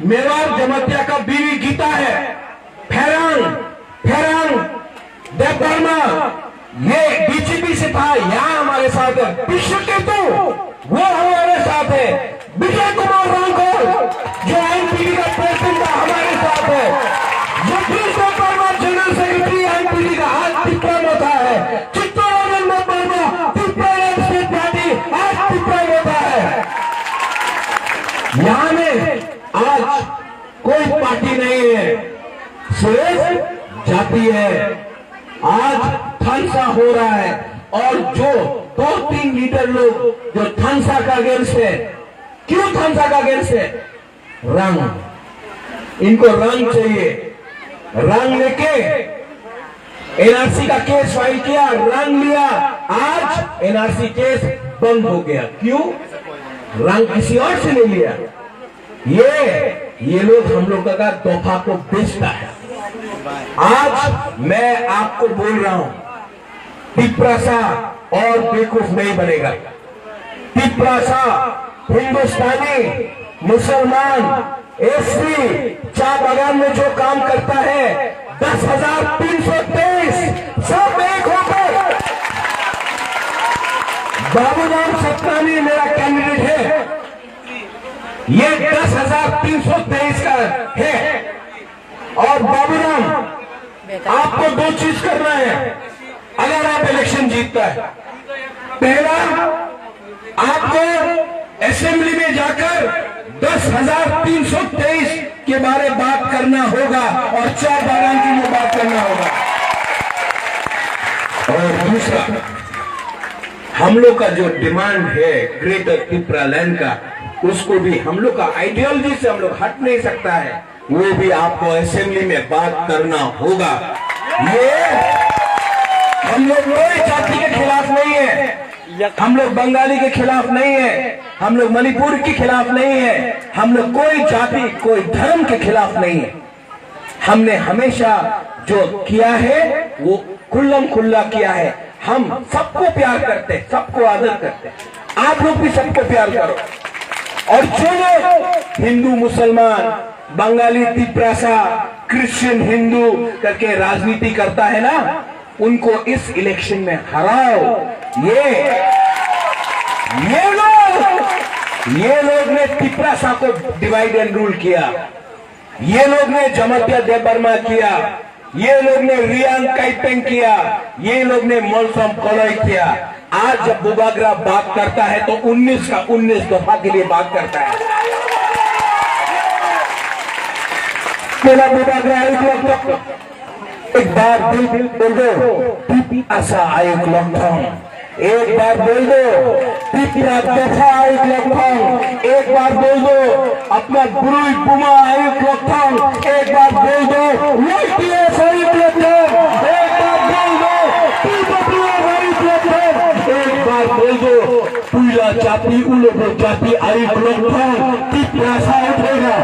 मेवाड़ जमातिया का बीवी गीता है, फेरंग देवबर्मा ये बीजेपी से था, यहाँ हमारे साथ है। विश्व केतु वो हमारे साथ है। विजय कुमार रांगोल जो आईएनपीडी का प्रेसिडेंट था हमारे साथ है। जगदीश देवबर्मा जनरल सेक्रेटरी आईएनपीडी का आज तिप्राम होता है। चित्तौड़गढ़ देवबर्मा तिप्राम स्टेट पार्टी आज तिप्राम होता है। यहाँ में आज कोई पार्टी नहीं है, सिर्फ जाति है। आज थानसा हो रहा है और जो 2-3 लीडर लोग जो थानसा का अगेंस्ट है, क्यों थानसा का अगेंस्ट है? रंग, इनको रंग चाहिए। रंग लेके एनआरसी का केस फाइल किया, रंग लिया, आज एनआरसी केस बंद हो गया। क्यों? रंग किसी और से ले लिया। ये लोग हम लोग का तोहफा को बेचता है। आज मैं आपको बोल रहा हूं, तिपरासा और बेवकूफ नहीं बनेगा। तिपरासा हिंदुस्तानी मुसलमान एससी चाय बागान में जो काम करता है 10,323 सब एक होकर बाबूराम सत्तानी मेरा कैंडिडेट है। ये 10,323 का है और बाबूराम आपको 2 चीज करना है अगर आप इलेक्शन जीतता है। पहला, आपको असेंबली में जाकर 10,323 के बारे बात करना होगा और चाय बागान के लिए बात करना होगा। और दूसरा, हम लोग का जो डिमांड है ग्रेटर त्रिपुरा लैंड का, उसको भी हम लोग का आइडियोलॉजी से हम लोग हट नहीं सकता है, वो भी आपको असेंबली में बात करना होगा। ये हम लोग कोई जाति के खिलाफ नहीं है, हम लोग बंगाली के खिलाफ नहीं है, हम लोग मणिपुर के खिलाफ नहीं है, हम लोग कोई जाति कोई धर्म के खिलाफ नहीं है। हमने हमेशा जो किया है वो खुल्लम खुल्ला किया है। हम सबको प्यार करते, सबको आदर करते। आप लोग भी सबको प्यार करो। और जो लोग हिंदू मुसलमान बंगाली तिपरासा क्रिश्चियन हिंदू करके राजनीति करता है ना, उनको इस इलेक्शन में हराओ। ये लोग ने तिपरासा को डिवाइड एंड रूल किया, ये लोग ने जमातिया देवबर्मा किया, ये लोग ने रियांग काइपेंग किया, ये लोग ने मोलसम कोलोई किया। आज जब बुबाग्रा बात करता है तो 19 का 19 दफा के लिए बात करता है। मेरा बुबाग्रा एक बार बोल दो ऐसा आयुक लॉकडाउन, एक बार बोल दो तिपरा दफा आयुक लॉकडाउन, एक बार बोल दो अपना गुरु पुमा आयुक लॉकडाउन, एक बार बोल दो आयुक लॉकडाउन, एक बार बोल दो आयुक लॉकडाउन, एक बार बोल दो पूजा जाति उलोगो जाति आयुक लॉकडाउन। तिपरा सा उठेगा।